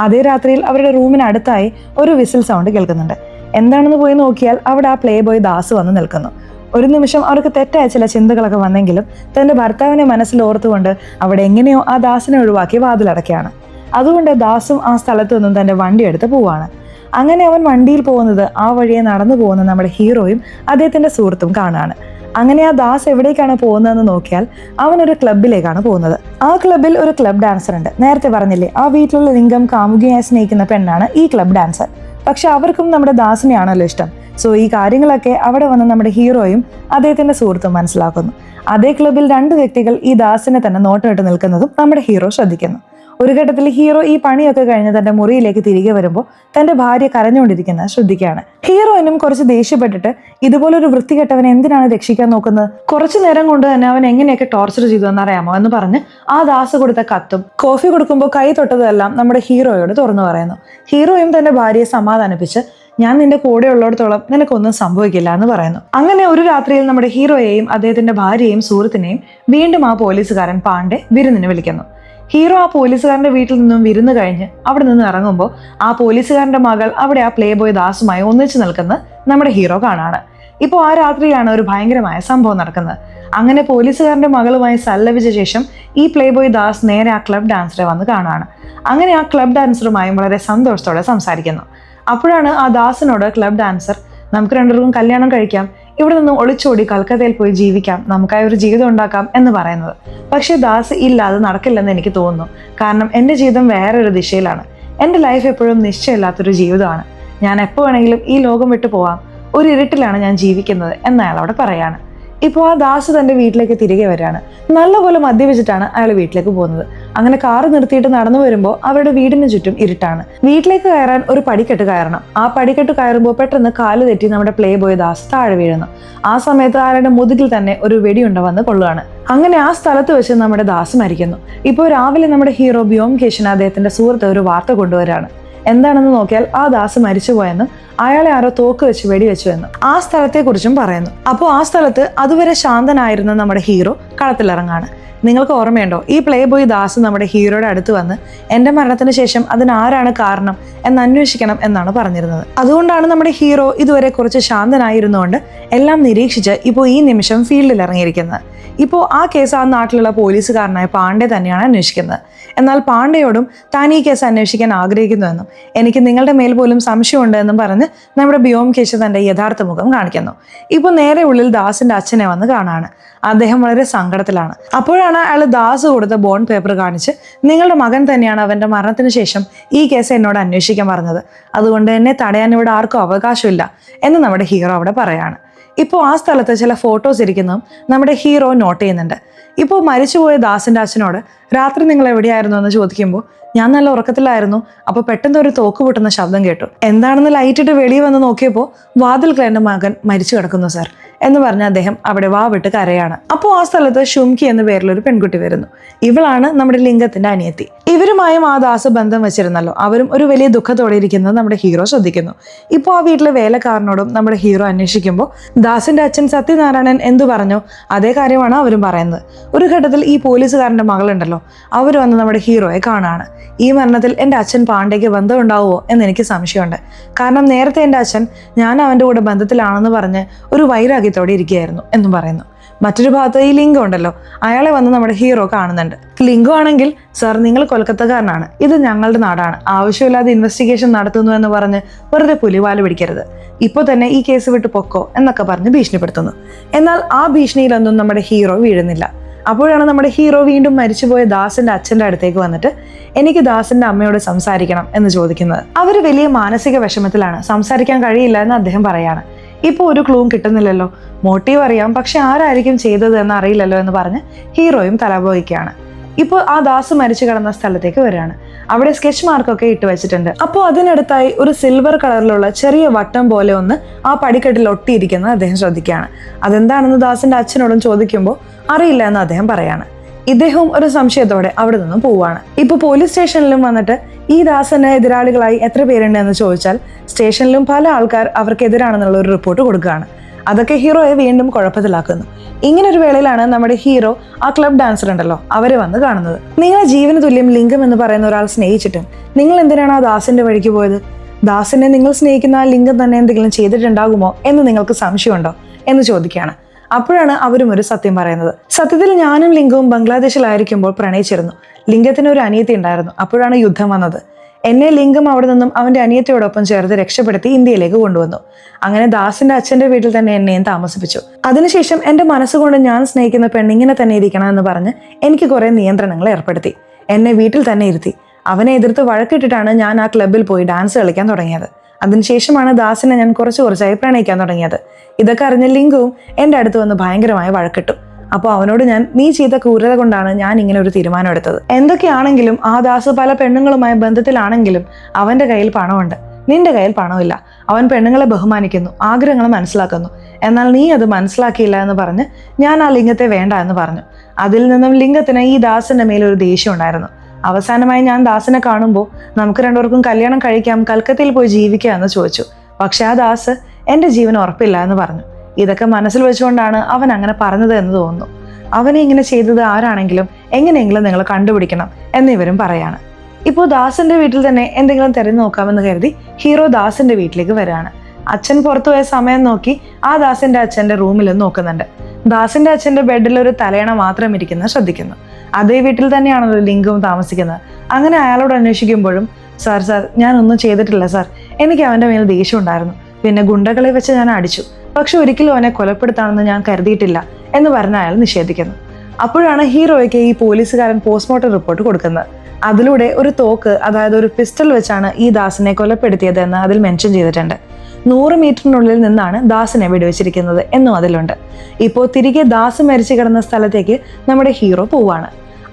അതേ രാത്രിയിൽ അവരുടെ റൂമിന് അടുത്തായി ഒരു വിസിൽ സൗണ്ട് കേൾക്കുന്നുണ്ട്. എന്താണെന്ന് പോയി നോക്കിയാൽ അവിടെ ആ പ്ലേ ബോയ് ദാസ് വന്ന് നിൽക്കുന്നു. ഒരു നിമിഷം അവർക്ക് തെറ്റായ ചില ചിന്തകളൊക്കെ വന്നെങ്കിലും തന്റെ ഭർത്താവിനെ മനസ്സിൽ ഓർത്തുകൊണ്ട് അവിടെ എങ്ങനെയോ ആ ദാസിനെ ഒഴിവാക്കി വാതിലടക്കുകയാണ്. അതുകൊണ്ട് ദാസും ആ സ്ഥലത്തു നിന്നും തന്റെ വണ്ടി എടുത്ത് പോവാണ്. അങ്ങനെ അവൻ വണ്ടിയിൽ പോകുന്നത് ആ വഴിയെ നടന്നു പോകുന്ന നമ്മുടെ ഹീറോയും അദ്ദേഹത്തിന്റെ സുഹൃത്തും കാണാണ്. അങ്ങനെ ആ ദാസ് എവിടേക്കാണ് പോകുന്നതെന്ന് നോക്കിയാൽ അവൻ ഒരു ക്ലബിലേക്കാണ് പോകുന്നത്. ആ ക്ലബിൽ ഒരു ക്ലബ് ഡാൻസർ ഉണ്ട്. നേരത്തെ പറഞ്ഞില്ലേ, ആ വീട്ടിലുള്ള ലിംഗം കാമുകിയായി സ്നേഹിക്കുന്ന പെണ്ണാണ് ഈ ക്ലബ് ഡാൻസർ. പക്ഷെ അവർക്കും നമ്മുടെ ദാസിനെയാണല്ലോ ഇഷ്ടം. സോ ഈ കാര്യങ്ങളൊക്കെ അവിടെ വന്ന് നമ്മുടെ ഹീറോയും അദ്ദേഹത്തിന്റെ സുഹൃത്തും മനസ്സിലാക്കുന്നു. അതേ ക്ലബിൽ 2 വ്യക്തികൾ ഈ ദാസിനെ തന്നെ നോട്ടമിട്ട് നിൽക്കുന്നതും നമ്മുടെ ഹീറോ ശ്രദ്ധിക്കുന്നു. ഒരു ഘട്ടത്തിൽ ഹീറോ ഈ പണിയൊക്കെ കഴിഞ്ഞ് തന്റെ മുറിയിലേക്ക് തിരികെ വരുമ്പോൾ തന്റെ ഭാര്യ കരഞ്ഞുകൊണ്ടിരിക്കുന്നത് ശ്രദ്ധിക്കുകയാണ്. ഹീറോയിനും കുറച്ച് ദേഷ്യപ്പെട്ടിട്ട് ഇതുപോലൊരു വൃത്തികെട്ടവനെ എന്തിനാണ് രക്ഷിക്കാൻ നോക്കുന്നത്, കുറച്ചു നേരം കൊണ്ട് തന്നെ അവൻ എങ്ങനെയൊക്കെ ടോർച്ചർ ചെയ്തു എന്നറിയാമോ എന്ന് പറഞ്ഞ് ആ ദാസ് കൊടുത്ത കത്തും കോഫി കൊടുക്കുമ്പോൾ കൈ തൊട്ടതെല്ലാം നമ്മുടെ ഹീറോയോട് തുറന്നു പറയുന്നു. ഹീറോയും തന്റെ ഭാര്യയെ സമാധാനിപ്പിച്ച് ഞാൻ നിന്റെ കൂടെ ഉള്ളിടത്തോളം നിനക്കൊന്നും സംഭവിക്കില്ല എന്ന് പറയുന്നു. അങ്ങനെ ഒരു രാത്രിയിൽ നമ്മുടെ ഹീറോയെയും അദ്ദേഹത്തിന്റെ ഭാര്യയെയും സുഹൃത്തിനെയും വീണ്ടും ആ പോലീസുകാരൻ പാണ്ഡെ വിരുന്നിന് വിളിക്കുന്നു. ഹീറോ ആ പോലീസുകാരന്റെ വീട്ടിൽ നിന്നും വിരുന്ന് കഴിഞ്ഞ് അവിടെ നിന്ന് ഇറങ്ങുമ്പോൾ ആ പോലീസുകാരന്റെ മകൾ അവിടെ ആ പ്ലേ ബോയ് ദാസുമായി ഒന്നിച്ചു നിൽക്കുന്നത് നമ്മുടെ ഹീറോ കാണാണ്. ഇപ്പോൾ ആ രാത്രിയാണ് ഒരു ഭയങ്കരമായ സംഭവം നടക്കുന്നത്. അങ്ങനെ പോലീസുകാരന്റെ മകളുമായി സല്ലപിച്ച ശേഷം ഈ പ്ലേ ബോയ് ദാസ് നേരെ ആ ക്ലബ് ഡാൻസറെ വന്ന് കാണാണ്. അങ്ങനെ ആ ക്ലബ് ഡാൻസറുമായും വളരെ സന്തോഷത്തോടെ സംസാരിക്കുന്നു. അപ്പോഴാണ് ആ ദാസിനോട് ക്ലബ് ഡാൻസർ നമുക്ക് രണ്ടുപേർക്കും കല്യാണം കഴിക്കാം, ഇവിടെ നിന്നും ഒളിച്ചോടി കൽക്കത്തയിൽ പോയി ജീവിക്കാം, നമുക്കായി ഒരു ജീവിതം ഉണ്ടാക്കാം എന്ന് പറയുന്നത്. പക്ഷെ ദാസ് ഇല്ല, അത് നടക്കില്ലെന്ന് എനിക്ക് തോന്നുന്നു. കാരണം എൻ്റെ ജീവിതം വേറൊരു ദിശയിലാണ്. എൻ്റെ ലൈഫ് എപ്പോഴും നിശ്ചയമില്ലാത്തൊരു ജീവിതമാണ്. ഞാൻ എപ്പോൾ വേണമെങ്കിലും ഈ ലോകം വിട്ടു പോവാം, ഒരു ഇരുട്ടിലാണ് ഞാൻ ജീവിക്കുന്നത് എന്ന് അയാൾ അവിടെ പറയാണ്. ഇപ്പോൾ ആ ദാസ് തൻ്റെ വീട്ടിലേക്ക് തിരികെ വരികയാണ്. നല്ലപോലെ മദ്യപിച്ചിട്ടാണ് അയാൾ വീട്ടിലേക്ക് പോകുന്നത്. അങ്ങനെ കാറ് നിർത്തിയിട്ട് നടന്നു വരുമ്പോൾ അവരുടെ വീടിന് ചുറ്റും ഇരുട്ടാണ്. വീട്ടിലേക്ക് കയറാൻ ഒരു പടിക്കെട്ട് കയറണം. ആ പടിക്കെട്ട് കയറുമ്പോൾ പെട്ടെന്ന് കാല് തെറ്റി നമ്മുടെ പ്ലേ ബോയ് ദാസ് താഴെ വീഴുന്നു. ആ സമയത്ത് അയാളുടെ മുതുകിൽ തന്നെ ഒരു വെടിയുണ്ട വന്ന് കൊള്ളുകയാണ്. അങ്ങനെ ആ സ്ഥലത്ത് വെച്ച് നമ്മുടെ ദാസ് മരിക്കുന്നു. ഇപ്പോൾ രാവിലെ നമ്മുടെ ഹീറോ വ്യോംകേശിന് അദ്ദേഹത്തിന്റെ സുഹൃത്ത് ഒരു വാർത്ത കൊണ്ടുവരികയാണ്. എന്താണെന്ന് നോക്കിയാൽ ആ ദാസ് മരിച്ചുപോയെന്നും അയാളെ ആരോ തോക്ക് വെച്ച് വെടിവെച്ചു എന്നും ആ സ്ഥലത്തെക്കുറിച്ചും പറയുന്നു. അപ്പോൾ ആ സ്ഥലത്ത് അതുവരെ ശാന്തനായിരുന്ന നമ്മുടെ ഹീറോ കളത്തിലിറങ്ങാണ്. നിങ്ങൾക്ക് ഓർമ്മയുണ്ടോ, ഈ പ്ലേ ബോയ് ദാസ് നമ്മുടെ ഹീറോയുടെ അടുത്ത് വന്ന് എൻ്റെ മരണത്തിന് ശേഷം അതിനാരാണ് കാരണം എന്ന് അന്വേഷിക്കണം എന്നാണ് പറഞ്ഞിരുന്നത്. അതുകൊണ്ടാണ് നമ്മുടെ ഹീറോ ഇതുവരെ കുറച്ച് ശാന്തനായിരുന്നുകൊണ്ട് എല്ലാം നിരീക്ഷിച്ച് ഇപ്പോൾ ഈ നിമിഷം ഫീൽഡിൽ ഇറങ്ങിയിരിക്കുന്നത്. ഇപ്പോൾ ആ കേസ് ആ നാട്ടിലുള്ള പോലീസുകാരനായ പാണ്ഡെ തന്നെയാണ് അന്വേഷിക്കുന്നത്. എന്നാൽ പാണ്ഡെയോടും താൻ ഈ കേസ് അന്വേഷിക്കാൻ ആഗ്രഹിക്കുന്നുവെന്നും എനിക്ക് നിങ്ങളുടെ മേൽ പോലും സംശയമുണ്ട് എന്നും പറഞ്ഞ് നമ്മുടെ വ്യോംകേശ് തന്റെ യഥാർത്ഥ മുഖം കാണിക്കുന്നു. ഇപ്പോൾ നേരെ ഉള്ളിൽ ദാസിന്റെ അച്ഛനെ വന്ന് കാണാണ്. അദ്ദേഹം വളരെ സങ്കടത്തിലാണ്. അപ്പോഴാണ് അയാൾ ദാസ് കൊടുത്ത ബോണ്ട് പേപ്പർ കാണിച്ച് നിങ്ങളുടെ മകൻ തന്നെയാണ് അവന്റെ മരണത്തിന് ശേഷം ഈ കേസ് എന്നോട് അന്വേഷിക്കാൻ പറഞ്ഞത്, അതുകൊണ്ട് എന്നെ തടയാൻ ഇവിടെ ആർക്കും അവകാശമില്ല എന്ന് നമ്മുടെ ഹീറോ അവിടെ പറയാണ്. ഇപ്പോൾ ആ സ്ഥലത്ത് ചില ഫോട്ടോസ് ഇരിക്കുന്നതും നമ്മുടെ ഹീറോ നോട്ട് ചെയ്യുന്നുണ്ട്. ഇപ്പോൾ മരിച്ചുപോയ ദാസിന്റെ അച്ഛനോട് രാത്രി നിങ്ങൾ എവിടെയായിരുന്നു എന്ന് ചോദിക്കുമ്പോൾ ഞാൻ നല്ല ഉറക്കത്തിലായിരുന്നു, അപ്പോൾ പെട്ടെന്ന് ഒരു തോക്ക് പൊട്ടുന്ന ശബ്ദം കേട്ടു. എന്താണെന്ന് ലൈറ്റിട്ട് വെളിയിൽ വന്ന് നോക്കിയപ്പോൾ വാതിൽക്കൽ എൻ്റെ മകൻ മരിച്ചു കിടക്കുന്നു സാർ എന്ന് പറഞ്ഞ് അദ്ദേഹം അവിടെ വാ വിട്ട് കരയാണ്. അപ്പോൾ ആ സ്ഥലത്ത് ഷുംകി എന്ന പേരിലൊരു പെൺകുട്ടി വരുന്നു. ഇവളാണ് നമ്മുടെ ലിംഗത്തിന്റെ അനിയത്തി. ഇവരുമായും ആ ദാസ് ബന്ധം വെച്ചിരുന്നല്ലോ. അവരും ഒരു വലിയ ദുഃഖത്തോടെ ഇരിക്കുന്നത് നമ്മുടെ ഹീറോ ശ്രദ്ധിക്കുന്നു. ഇപ്പോൾ ആ വീട്ടിലെ വേലക്കാരനോടും നമ്മുടെ ഹീറോ അന്വേഷിക്കുമ്പോൾ ദാസിന്റെ അച്ഛൻ സത്യനാരായണൻ എന്തു പറഞ്ഞോ അതേ കാര്യമാണ് അവരും പറയുന്നത്. ഒരു ഘട്ടത്തിൽ ഈ പോലീസുകാരന്റെ മകളുണ്ടല്ലോ, അവർ വന്ന് നമ്മുടെ ഹീറോയെ കാണാണ്. ഈ മരണത്തിൽ എൻ്റെ അച്ഛൻ പാണ്ഡേക്ക് ബന്ധം ഉണ്ടാവുമോ എന്ന് എനിക്ക് സംശയമുണ്ട്. കാരണം നേരത്തെ എൻ്റെ അച്ഛൻ ഞാൻ അവൻ്റെ കൂടെ ബന്ധത്തിലാണെന്ന് പറഞ്ഞ് ഒരു വൈരാഗ്യത്തോടെ ഇരിക്കുകയായിരുന്നു എന്നും പറയുന്നു. മറ്റൊരു ഭാഗത്ത് ഈ ലിംഗം ഉണ്ടല്ലോ, അയാളെ വന്ന് നമ്മുടെ ഹീറോ കാണുന്നുണ്ട്. ലിംഗം ആണെങ്കിൽ സാർ നിങ്ങൾ കൊൽക്കത്തക്കാരനാണ്, ഇത് ഞങ്ങളുടെ നാടാണ്, ആവശ്യമില്ലാതെ ഇൻവെസ്റ്റിഗേഷൻ നടത്തുന്നു എന്ന് പറഞ്ഞ് വെറുതെ പുലിവാല് പിടിക്കരുത്, ഇപ്പോൾ തന്നെ ഈ കേസ് വിട്ട് പൊക്കോ എന്നൊക്കെ പറഞ്ഞ് ഭീഷണിപ്പെടുത്തുന്നു. എന്നാൽ ആ ഭീഷണിയിലൊന്നും നമ്മുടെ ഹീറോ വീഴുന്നില്ല. അപ്പോഴാണ് നമ്മുടെ ഹീറോ വീണ്ടും മരിച്ചുപോയ ദാസിന്റെ അച്ഛൻ്റെ അടുത്തേക്ക് വന്നിട്ട് എനിക്ക് ദാസിന്റെ അമ്മയോട് സംസാരിക്കണം എന്ന് ചോദിക്കുന്നത്. അവർ വലിയ മാനസിക വിഷമത്തിലാണ്, സംസാരിക്കാൻ കഴിയില്ല എന്ന് അദ്ദേഹം പറയാണ്. ഇപ്പോൾ ഒരു ക്ലൂവും കിട്ടുന്നില്ലല്ലോ, മോട്ടീവ് അറിയാം പക്ഷെ ആരായിരിക്കും ചെയ്തത് എന്ന് അറിയില്ലല്ലോ എന്ന് പറഞ്ഞ് ഹീറോയും തലപോയിക്കുകയാണ്. ഇപ്പോൾ ആ ദാസ് മരിച്ചു കിടന്ന സ്ഥലത്തേക്ക് വരികയാണ്. അവിടെ സ്കെച്ച് മാർക്കൊക്കെ ഇട്ട് വെച്ചിട്ടുണ്ട്. അപ്പോൾ അതിനടുത്തായി ഒരു സിൽവർ കളറിലുള്ള ചെറിയ വട്ടം പോലെ ഒന്ന് ആ പടിക്കെട്ടിൽ ഒട്ടിയിരിക്കുന്നത് അദ്ദേഹം ശ്രദ്ധിക്കുകയാണ്. അതെന്താണെന്ന് ദാസിന്റെ അച്ഛനോടും ചോദിക്കുമ്പോൾ അറിയില്ല എന്ന് അദ്ദേഹം പറയാണ്. ഇദ്ദേഹവും ഒരു സംശയത്തോടെ അവിടെ നിന്നും പോവുകയാണ്. ഇപ്പൊ പോലീസ് സ്റ്റേഷനിലും വന്നിട്ട് ഈ ദാസന് എതിരാളികളായി എത്ര പേരുണ്ട് എന്ന് ചോദിച്ചാൽ സ്റ്റേഷനിലും പല ആൾക്കാർ അവർക്കെതിരാണെന്നുള്ള ഒരു റിപ്പോർട്ട് കൊടുക്കുകയാണ്. അതൊക്കെ ഹീറോയെ വീണ്ടും കുഴപ്പത്തിലാക്കുന്നു. ഇങ്ങനെ ഒരു വേളയിലാണ് നമ്മുടെ ഹീറോ ആ ക്ലബ് ഡാൻസർ ഉണ്ടല്ലോ അവരെ വന്ന് കാണുന്നത്. നിങ്ങളെ ജീവന തുല്യം ലിംഗം എന്ന് പറയുന്ന ഒരാൾ സ്നേഹിച്ചിട്ടും നിങ്ങൾ എന്തിനാണ് ആ ദാസിന്റെ വഴിക്ക് പോയത്? ദാസിനെ നിങ്ങൾ സ്നേഹിക്കുന്ന ആ ലിംഗം തന്നെ എന്തെങ്കിലും ചെയ്തിട്ടുണ്ടാകുമോ എന്ന് നിങ്ങൾക്ക് സംശയമുണ്ടോ എന്ന് ചോദിക്കുകയാണ്. അപ്പോഴാണ് അവരും ഒരു സത്യം പറയുന്നത്. സത്യത്തിൽ ഞാനും ലിംഗവും ബംഗ്ലാദേശിലായിരിക്കുമ്പോൾ പ്രണയിച്ചിരുന്നു. ലിംഗത്തിന് ഒരു അനിയത്തി ഉണ്ടായിരുന്നു. അപ്പോഴാണ് യുദ്ധം വന്നത്. എന്നെ ലിംഗം അവിടെ നിന്നും അവന്റെ അനിയത്തിയോടൊപ്പം ചേർത്ത് രക്ഷപ്പെടുത്തി ഇന്ത്യയിലേക്ക് കൊണ്ടുവന്നു. അങ്ങനെ ദാസിന്റെ അച്ഛന്റെ വീട്ടിൽ തന്നെ എന്നെയും താമസിപ്പിച്ചു. അതിനുശേഷം എന്റെ മനസ്സുകൊണ്ട് ഞാൻ സ്നേഹിക്കുന്ന പെണ്ണിങ്ങനെ തന്നെ ഇരിക്കണം എന്ന് പറഞ്ഞ് എനിക്ക് കുറെ നിയന്ത്രണങ്ങൾ ഏർപ്പെടുത്തി. എന്നെ വീട്ടിൽ തന്നെ ഇരുത്തി. അവനെ എതിർത്ത് വഴക്കിട്ടിട്ടാണ് ഞാൻ ആ ക്ലബ്ബിൽ പോയി ഡാൻസ് കളിക്കാൻ തുടങ്ങിയത്. അതിനുശേഷമാണ് ദാസിനെ ഞാൻ കുറച്ചായി പ്രണയിക്കാൻ തുടങ്ങിയത്. ഇതൊക്കെ അറിഞ്ഞ ലിംഗവും എൻ്റെ അടുത്ത് വന്ന് ഭയങ്കരമായി വഴക്കിട്ടു. അപ്പോൾ അവനോട് നീ ചെയ്ത ക്രൂരത കൊണ്ടാണ് ഞാൻ ഇങ്ങനെ ഒരു തീരുമാനം എടുത്തത്. എന്തൊക്കെയാണെങ്കിലും ആ ദാസ് പല പെണ്ണുങ്ങളുമായി ബന്ധത്തിലാണെങ്കിലും അവന്റെ കയ്യിൽ പണമുണ്ട്, നിന്റെ കയ്യിൽ പണമില്ല. അവൻ പെണ്ണുങ്ങളെ ബഹുമാനിക്കുന്നു, ആഗ്രഹങ്ങൾ മനസ്സിലാക്കുന്നു. എന്നാൽ നീ അത് മനസ്സിലാക്കിയില്ല എന്ന് പറഞ്ഞ് ഞാൻ ആ ലിംഗത്തെ വേണ്ട എന്ന് പറഞ്ഞു. അതിൽ നിന്നും ലിംഗത്തിന് ഈ ദാസിന്റെ മേലൊരു ദേഷ്യം ഉണ്ടായിരുന്നു. അവസാനമായി ഞാൻ ദാസിനെ കാണുമ്പോൾ നമുക്ക് രണ്ടുപേർക്കും കല്യാണം കഴിക്കാം, കൽക്കത്തയിൽ പോയി ജീവിക്കാം എന്ന് ചോദിച്ചു. പക്ഷെ ആ ദാസ് എൻ്റെ ജീവന് ഉറപ്പില്ല എന്ന് പറഞ്ഞു. ഇതൊക്കെ മനസ്സിൽ വെച്ചുകൊണ്ടാണ് അവൻ അങ്ങനെ പറഞ്ഞത് എന്ന് തോന്നുന്നു. അവനെ ഇങ്ങനെ ചെയ്തത് ആരാണെങ്കിലും എങ്ങനെയെങ്കിലും നിങ്ങൾ കണ്ടുപിടിക്കണം എന്നിവരും പറയാണ്. ഇപ്പോൾ ദാസിന്റെ വീട്ടിൽ തന്നെ എന്തെങ്കിലും തിരഞ്ഞു നോക്കാമെന്ന് കരുതി ഹീറോ ദാസിന്റെ വീട്ടിലേക്ക് വരികയാണ്. അച്ഛൻ പുറത്തുപോയ സമയം നോക്കി ആ ദാസിന്റെ അച്ഛന്റെ റൂമിൽ നോക്കുന്നുണ്ട്. ദാസിന്റെ അച്ഛന്റെ ബെഡിൽ ഒരു തലയണ മാത്രം ഇരിക്കുന്നത് ശ്രദ്ധിക്കുന്നു. അതേ വീട്ടിൽ തന്നെയാണല്ലോ ലിംഗവും താമസിക്കുന്നത്. അങ്ങനെ അയാളോട് അന്വേഷിക്കുമ്പോഴും സാർ ഞാനൊന്നും ചെയ്തിട്ടില്ല സാർ, എനിക്ക് അവന്റെ മേൽ ദേഷ്യം ഉണ്ടായിരുന്നു. പിന്നെ ഗുണ്ടകളെ വെച്ച് ഞാൻ അടിച്ചു, പക്ഷെ ഒരിക്കലും അവനെ കൊലപ്പെടുത്താണെന്ന് ഞാൻ കരുതിയിട്ടില്ല എന്ന് പറഞ്ഞ അയാൾ നിഷേധിക്കുന്നു. അപ്പോഴാണ് ഹീറോയ്ക്ക് ഈ പോലീസുകാരൻ പോസ്റ്റ്മോർട്ടം റിപ്പോർട്ട് കൊടുക്കുന്നത്. അതിലൂടെ ഒരു തോക്ക്, അതായത് ഒരു പിസ്റ്റൾ വെച്ചാണ് ഈ ദാസിനെ കൊലപ്പെടുത്തിയത് എന്ന് അതിൽ മെൻഷൻ ചെയ്തിട്ടുണ്ട്. 100 മീറ്ററിനുള്ളിൽ നിന്നാണ് ദാസിനെ വെടിവെച്ചിരിക്കുന്നത് എന്നും അതിലുണ്ട്. ഇപ്പോൾ തിരികെ ദാസ് മരിച്ചു കിടന്ന സ്ഥലത്തേക്ക് നമ്മുടെ ഹീറോ പോവാണ്.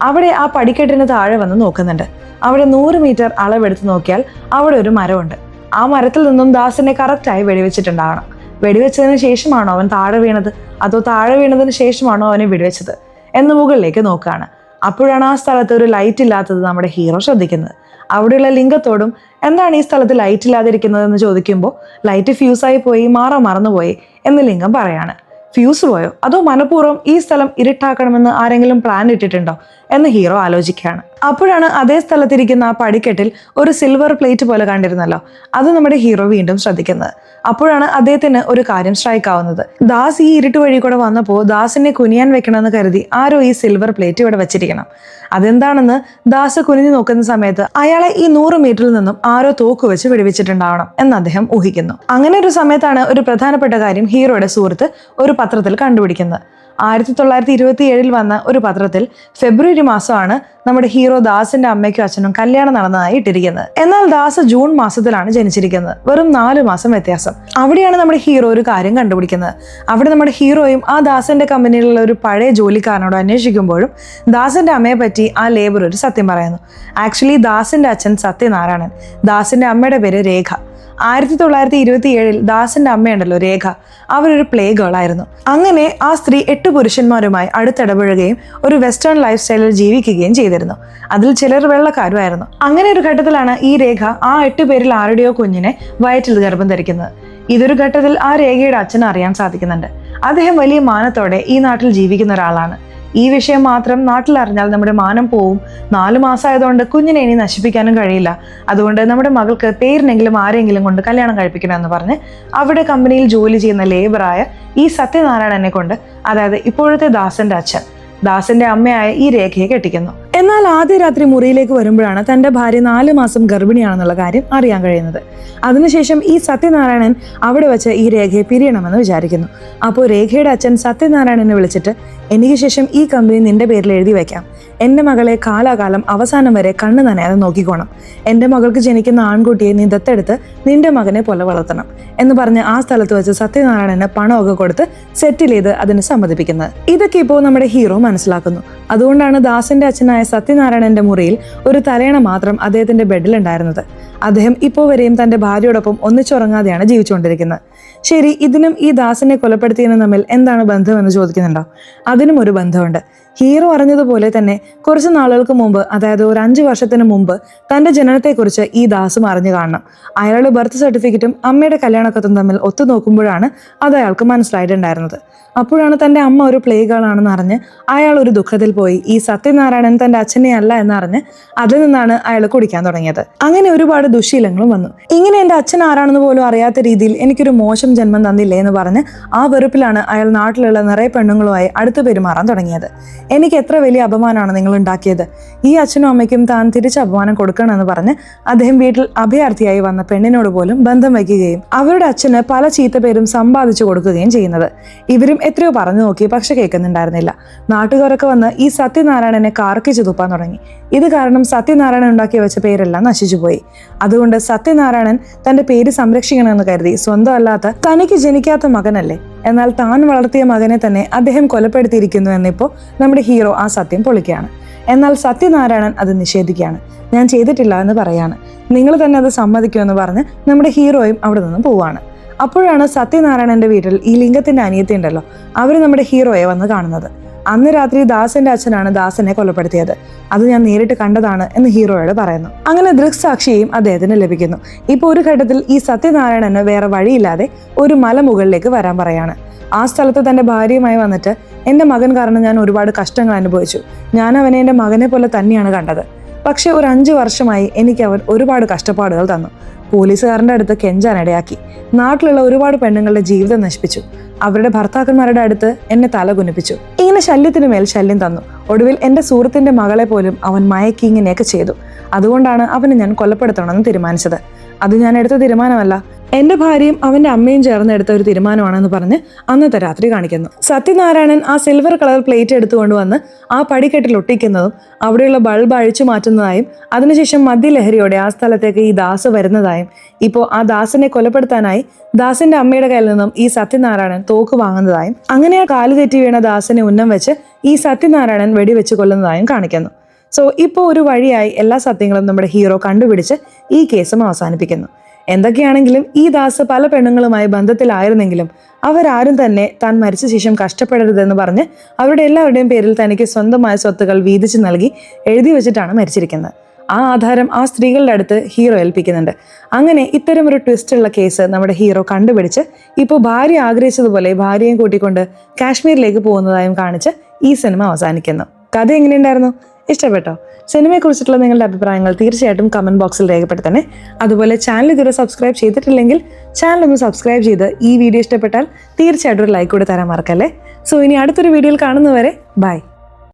അവിടെ ആ പടിക്കെട്ടിന് താഴെ വന്ന് നോക്കുന്നുണ്ട്. അവിടെ 100 മീറ്റർ അളവെടുത്ത് നോക്കിയാൽ അവിടെ ഒരു മരമുണ്ട്. ആ മരത്തിൽ നിന്നും ദാസിനെ കറക്റ്റായി വെടിവെച്ചിട്ടുണ്ടാകണം. വെടിവെച്ചതിന് ശേഷമാണോ അവൻ താഴെ വീണത്, അതോ താഴെ വീണതിന് ശേഷമാണോ അവനെ വെടിവെച്ചത് എന്ന് മുകളിലേക്ക് നോക്കുകയാണ്. അപ്പോഴാണ് ആ സ്ഥലത്ത് ഒരു ലൈറ്റ് ഇല്ലാത്തത് നമ്മുടെ ഹീറോ ശ്രദ്ധിക്കുന്നത്. അവിടെയുള്ള ലിംഗത്തോടും എന്താണ് ഈ സ്ഥലത്ത് ലൈറ്റ് ഇല്ലാതിരിക്കുന്നത് എന്ന് ചോദിക്കുമ്പോൾ ലൈറ്റ് ഫ്യൂസായി പോയി, മറന്നുപോയി എന്ന് ലിംഗം പറയാണ്. ഫ്യൂസ് പോയോ, അതോ മനഃപൂർവ്വം ഈ സ്ഥലം ഇരുട്ടാക്കണമെന്ന് ആരെങ്കിലും പ്ലാൻ ഇട്ടിട്ടുണ്ടോ എന്ന് ഹീറോ ആലോചിക്കുകയാണ്. അപ്പോഴാണ് അതേ സ്ഥലത്തിരിക്കുന്ന ആ പടിക്കെട്ടിൽ ഒരു സിൽവർ പ്ലേറ്റ് പോലെ കണ്ടിരുന്നല്ലോ, അത് നമ്മുടെ ഹീറോ വീണ്ടും ശ്രദ്ധിക്കുന്നത്. അപ്പോഴാണ് അദ്ദേഹത്തിന് ഒരു കാര്യം സ്ട്രൈക്ക് ആവുന്നത്. ദാസ് ഈ ഇരുട്ട് വഴി കൂടെ വന്നപ്പോൾ ദാസിനെ കുനിയാൻ വെക്കണമെന്ന് കരുതി ആരോ ഈ സിൽവർ പ്ലേറ്റ് ഇവിടെ വെച്ചിരിക്കണം. അതെന്താണെന്ന് ദാസ് കുനിഞ്ഞു നോക്കുന്ന സമയത്ത് അയാളെ ഈ 100 മീറ്ററിൽ നിന്നും ആരോ തോക്ക് വെച്ച് വെടിവെച്ചിട്ടുണ്ടാവണം എന്ന് അദ്ദേഹം ഊഹിക്കുന്നു. അങ്ങനെ ഒരു സമയത്താണ് ഒരു പ്രധാനപ്പെട്ട കാര്യം ഹീറോയുടെ സുഹൃത്ത് ഒരു പത്രത്തിൽ കണ്ടുപിടിക്കുന്നത്. 1927 വന്ന ഒരു പത്രത്തിൽ ഫെബ്രുവരി മാസമാണ് നമ്മുടെ ഹീറോ ദാസിന്റെ അമ്മയ്ക്കും അച്ഛനും കല്യാണം നടന്നതായി ഇട്ടിരിക്കുന്നത്. എന്നാൽ ദാസ് ജൂൺ മാസത്തിലാണ് ജനിച്ചിരിക്കുന്നത്. വെറും 4 മാസം വ്യത്യാസം. അവിടെയാണ് നമ്മുടെ ഹീറോ ഒരു കാര്യം കണ്ടുപിടിക്കുന്നത്. അവിടെ നമ്മുടെ ഹീറോയും ആ ദാസിന്റെ കമ്പനിയിലുള്ള ഒരു പഴയ ജോലിക്കാരനോട് അന്വേഷിക്കുമ്പോഴും ദാസിന്റെ അമ്മയെ പറ്റി ആ ലേബർ ഒരു സത്യം പറയുന്നു. ആക്ച്വലി ദാസിന്റെ അച്ഛൻ സത്യനാരായണൻ, ദാസിന്റെ അമ്മയുടെ പേര് രേഖ. 1927 ദാസിന്റെ അമ്മയുണ്ടല്ലോ രേഖ, അവരൊരു പ്ലേ ഗേൾ ആയിരുന്നു. അങ്ങനെ ആ സ്ത്രീ 8 പുരുഷന്മാരുമായി അടുത്തിടപഴകുകയും ഒരു വെസ്റ്റേൺ ലൈഫ് സ്റ്റൈലിൽ ജീവിക്കുകയും ചെയ്തിരുന്നു. അതിൽ ചിലർ വെള്ളക്കാരുമായിരുന്നു. അങ്ങനെ ഒരു ഘട്ടത്തിലാണ് ഈ രേഖ ആ 8 പേരിൽ ആരുടെയോ കുഞ്ഞിനെ വയറ്റിൽ ഗർഭം ധരിക്കുന്നത്. ഇതൊരു ഘട്ടത്തിൽ ആ രേഖയുടെ അച്ഛനെ അറിയാൻ സാധിക്കുന്നുണ്ട്. അദ്ദേഹം വലിയ മാനത്തോടെ ഈ നാട്ടിൽ ജീവിക്കുന്ന ഒരാളാണ്. ഈ വിഷയം മാത്രം നാട്ടിൽ അറിഞ്ഞാൽ നമ്മുടെ മാനം പോവും. 4 മാസമായതുകൊണ്ട് കുഞ്ഞിനെ ഇനി നശിപ്പിക്കാനും കഴിയില്ല. അതുകൊണ്ട് നമ്മുടെ മകൾക്ക് പേരിനെങ്കിലും ആരെങ്കിലും കൊണ്ട് കല്യാണം കഴിപ്പിക്കണമെന്ന് പറഞ്ഞ് അവിടെ കമ്പനിയിൽ ജോലി ചെയ്യുന്ന ലേബറായ ഈ സത്യനാരായണനെ കൊണ്ട്, അതായത് ഇപ്പോഴത്തെ ദാസന്റെ അച്ഛൻ, ദാസിന്റെ അമ്മയായ ഈ രേഖയെ കെട്ടിക്കുന്നു. എന്നാൽ ആദ്യ രാത്രി മുറിയിലേക്ക് വരുമ്പോഴാണ് തന്റെ ഭാര്യ 4 മാസം ഗർഭിണിയാണെന്നുള്ള കാര്യം അറിയാൻ കഴിയുന്നത്. അതിനുശേഷം ഈ സത്യനാരായണൻ അവിടെ വെച്ച് ഈ രേഖയെ പിരിയണമെന്ന് വിചാരിക്കുന്നു. അപ്പോൾ രേഖയുടെ അച്ഛൻ സത്യനാരായണനെ വിളിച്ചിട്ട്, എനിക്ക് ശേഷം ഈ കമ്പനി നിന്റെ പേരിൽ എഴുതി വെക്കാം, എൻ്റെ മകളെ കാലാകാലം അവസാനം വരെ കണ്ണു നനയാതെ നോക്കിക്കോണം. എൻ്റെ മകൾക്ക് ജനിക്കുന്ന ആൺകുട്ടിയെ നീ ദത്തെടുത്ത് നിന്റെ മകനെ പോലെ വളർത്തണം എന്ന് പറഞ്ഞ് ആ സ്ഥലത്ത് വെച്ച് സത്യനാരായണന് പണമൊക്കെ കൊടുത്ത് സെറ്റിൽ ചെയ്ത് അതിന് സമ്മതിപ്പിക്കുന്നത്. ഇതൊക്കെ ഇപ്പോൾ നമ്മുടെ ഹീറോ മനസ്സിലാക്കുന്നു. അതുകൊണ്ടാണ് ദാസിന്റെ അച്ഛനായ സത്യനാരായണന്റെ മുറിയിൽ ഒരു തലയണ മാത്രം അദ്ദേഹത്തിന്റെ ബെഡിലുണ്ടായിരുന്നത്. അദ്ദേഹം ഇപ്പോൾ വരെയും തന്റെ ഭാര്യയോടൊപ്പം ഒന്നിച്ചുറങ്ങാതെയാണ് ജീവിച്ചുകൊണ്ടിരിക്കുന്നത്. ശരി, ഇതിനും ഈ ദാസിനെ കൊലപ്പെടുത്തിയതിനും തമ്മിൽ എന്താണ് ബന്ധമെന്ന് ചോദിക്കുന്നുണ്ടോ? അതിനും ഒരു ബന്ധമുണ്ട്. ഹീറോ അറിഞ്ഞതുപോലെ തന്നെ കുറച്ച് നാളുകൾക്ക് മുമ്പ്, അതായത് ഒരു 5 വർഷത്തിന് മുമ്പ് തന്റെ ജനനത്തെക്കുറിച്ച് ഈ ദാസും അറിഞ്ഞു കാണണം. അയാളുടെ ബർത്ത് സർട്ടിഫിക്കറ്റും അമ്മയുടെ കല്യാണക്കത്തും തമ്മിൽ ഒത്തുനോക്കുമ്പോഴാണ് അത് അയാൾക്ക് മനസ്സിലായിട്ടുണ്ടായിരുന്നത്. അപ്പോഴാണ് തന്റെ അമ്മ ഒരു പ്ലേ ഗേളാണെന്ന് അറിഞ്ഞ് അയാൾ ഒരു ദുഃഖത്തിൽ പോയി ഈ സത്യനാരായണൻ തന്റെ അച്ഛനെ അല്ല എന്നറിഞ്ഞ് അതിൽ നിന്നാണ് അയാൾ കുടിക്കാൻ തുടങ്ങിയത്. അങ്ങനെ ഒരുപാട് ദുശീലങ്ങളും വന്നു. ഇങ്ങനെ എൻ്റെ അച്ഛൻ ആരാണെന്ന് പോലും അറിയാത്ത രീതിയിൽ എനിക്കൊരു മോശം ജന്മം തന്നില്ലേ എന്ന് പറഞ്ഞ് ആ വെറുപ്പിലാണ് അയാൾ നാട്ടിലുള്ള നിറയെ പെണ്ണുങ്ങളുമായി അടുത്ത് പെരുമാറാൻ തുടങ്ങിയത്. എനിക്ക് എത്ര വലിയ അപമാനമാണ് നിങ്ങൾ ഉണ്ടാക്കിയത്, ഈ അച്ഛനും അമ്മയ്ക്കും താൻ തിരിച്ച് അപമാനം കൊടുക്കണമെന്ന് പറഞ്ഞ് അദ്ദേഹം വീട്ടിൽ അഭയാർത്ഥിയായി വന്ന പെണ്ണിനോട് പോലും ബന്ധം വയ്ക്കുകയും അവരുടെ അച്ഛന് പല ചീത്തപ്പേരും സമ്പാദിച്ചു കൊടുക്കുകയും ചെയ്യുന്നത്. ഇവരും എത്രയോ പറഞ്ഞു നോക്കി, പക്ഷെ കേൾക്കുന്നുണ്ടായിരുന്നില്ല. നാട്ടുകാരൊക്കെ വന്ന് ഈ സത്യനാരായണനെ കാർക്കിച്ചു തുപ്പാൻ തുടങ്ങി. ഇത് കാരണം സത്യനാരായണൻ ഉണ്ടാക്കി വെച്ച പേരെല്ലാം നശിച്ചുപോയി. അതുകൊണ്ട് സത്യനാരായണൻ തന്റെ പേര് സംരക്ഷിക്കണമെന്ന് കരുതി സ്വന്തം അല്ലാത്ത തനിക്ക് ജനിക്കാത്ത മകനല്ലേ, എന്നാൽ താൻ വളർത്തിയ മകനെ തന്നെ അദ്ദേഹം കൊലപ്പെടുത്തിയിരിക്കുന്നു എന്നിപ്പോൾ നമ്മുടെ ഹീറോ ആ സത്യം പൊളിക്കുകയാണ്. എന്നാൽ സത്യനാരായണൻ അത് നിഷേധിക്കുകയാണ്. ഞാൻ ചെയ്തിട്ടില്ല എന്ന് പറയാണ്. നിങ്ങൾ തന്നെ അത് സമ്മതിക്കുമെന്ന് പറഞ്ഞ് നമ്മുടെ ഹീറോയും അവിടെ നിന്ന് പോവാണ്. അപ്പോഴാണ് സത്യനാരായണന്റെ വീട്ടിൽ ഈ ലിംഗത്തിന്റെ അനിയത്തി ഉണ്ടല്ലോ, അവർ നമ്മുടെ ഹീറോയെ വന്ന് കാണുന്നത്. അന്ന് രാത്രി ദാസന്റെ അച്ഛനാണ് ദാസനെ കൊലപ്പെടുത്തിയത്, അത് ഞാൻ നേരിട്ട് കണ്ടതാണ് എന്ന് ഹീറോയോട് പറയുന്നു. അങ്ങനെ ദൃക്സാക്ഷിയും അദ്ദേഹത്തിന് ലഭിക്കുന്നു. ഇപ്പോൾ ഒരു ഘട്ടത്തിൽ ഈ സത്യനാരായണന് വേറെ വഴിയില്ലാതെ ഒരു മലമുകളിലേക്ക് വരാൻ പറയാണ്. ആ സ്ഥലത്ത് തന്റെ ഭാര്യയുമായി വന്നിട്ട്, എൻ്റെ മകൻ കാരണം ഞാൻ ഒരുപാട് കഷ്ടങ്ങൾ അനുഭവിച്ചു, ഞാൻ അവനെ എൻ്റെ മകനെ പോലെ തന്നെയാണ് കണ്ടത്. പക്ഷെ ഒരു 5 വർഷമായി എനിക്ക് അവൻ ഒരുപാട് കഷ്ടപ്പാടുകൾ തന്നു. പോലീസുകാരൻ്റെ അടുത്ത് കെഞ്ചാനിടയാക്കി, നാട്ടിലുള്ള ഒരുപാട് പെണ്ണുങ്ങളുടെ ജീവിതം നശിപ്പിച്ചു, അവരുടെ ഭർത്താക്കന്മാരുടെ അടുത്ത് എന്നെ തല കുനിപ്പിച്ചു. ഇങ്ങനെ ശല്യത്തിന് മേൽ ശല്യം തന്നു. ഒടുവിൽ എൻ്റെ സുഹൃത്തിന്റെ മകളെ പോലും അവൻ മയക്കി ഇങ്ങനെയൊക്കെ ചെയ്തു. അതുകൊണ്ടാണ് അവനെ ഞാൻ കൊലപ്പെടുത്തണമെന്ന് തീരുമാനിച്ചത്. അത് ഞാൻ എടുത്ത തീരുമാനമല്ല, എൻ്റെ ഭാര്യയും അവൻ്റെ അമ്മയും ചേർന്ന് എടുത്ത ഒരു തീരുമാനമാണെന്ന് പറഞ്ഞ് അന്നത്തെ രാത്രി കാണിക്കുന്നു. സത്യനാരായണൻ ആ സിൽവർ കളർ പ്ലേറ്റ് എടുത്തുകൊണ്ടുവന്ന് ആ പടിക്കെട്ടിൽ ഒട്ടിക്കുന്നതും അവിടെയുള്ള ബൾബ് അഴിച്ചു മാറ്റുന്നതായും അതിനുശേഷം മദ്യലഹരിയോടെ ആ സ്ഥലത്തേക്ക് ഈ ദാസ് വരുന്നതായും ഇപ്പോൾ ആ ദാസിനെ കൊലപ്പെടുത്താനായി ദാസിന്റെ അമ്മയുടെ കയ്യിൽ നിന്നും ഈ സത്യനാരായണൻ തോക്ക് വാങ്ങുന്നതായും അങ്ങനെ ആ കാല് തെറ്റി വീണ ദാസിനെ ഉന്നം വെച്ച് ഈ സത്യനാരായണൻ വെടിവെച്ച് കൊല്ലുന്നതായും കാണിക്കുന്നു. സോ ഇപ്പോൾ ഒരു വഴിയായി എല്ലാ സത്യങ്ങളും നമ്മുടെ ഹീറോ കണ്ടുപിടിച്ച് ഈ കേസും അവസാനിപ്പിക്കുന്നു. എന്തൊക്കെയാണെങ്കിലും ഈ ദാസ് പല പെണ്ണുങ്ങളുമായി ബന്ധത്തിലായിരുന്നെങ്കിലും അവരാരും തന്നെ താൻ മരിച്ച ശേഷം കഷ്ടപ്പെടരുതെന്ന് പറഞ്ഞ് അവരുടെ എല്ലാവരുടെയും പേരിൽ തനിക്ക് സ്വന്തമായ സ്വത്തുകൾ വീതിച്ച് നൽകി എഴുതി വെച്ചിട്ടാണ് മരിച്ചിരിക്കുന്നത്. ആ ആധാരം ആ സ്ത്രീകളുടെ അടുത്ത് ഹീറോ ഏൽപ്പിക്കുന്നുണ്ട്. അങ്ങനെ ഇത്തരമൊരു ട്വിസ്റ്റുള്ള കേസ് നമ്മുടെ ഹീറോ കണ്ടുപിടിച്ച് ഇപ്പോൾ ഭാര്യ ആഗ്രഹിച്ചതുപോലെ ഭാര്യയും കൂട്ടിക്കൊണ്ട് കാശ്മീരിലേക്ക് പോകുന്നതായും കാണിച്ച് ഈ സിനിമ അവസാനിക്കുന്നു. കഥ എങ്ങനെയുണ്ടായിരുന്നു? ഇഷ്ടപ്പെട്ടോ? സിനിമയെക്കുറിച്ചിട്ടുള്ള നിങ്ങളുടെ അഭിപ്രായങ്ങൾ തീർച്ചയായിട്ടും കമൻറ്റ് ബോക്സിൽ രേഖപ്പെടുത്തണേ. അതുപോലെ ചാനൽ ഇതുവരെ സബ്സ്ക്രൈബ് ചെയ്തിട്ടില്ലെങ്കിൽ ചാനൽ ഒന്ന് സബ്സ്ക്രൈബ് ചെയ്ത് ഈ വീഡിയോ ഇഷ്ടപ്പെട്ടാൽ തീർച്ചയായിട്ടും ഒരു ലൈക്ക് കൂടി തരാൻ മറക്കല്ലേ. സോ ഇനി അടുത്തൊരു വീഡിയോയിൽ കാണുന്നവരെ ബൈ.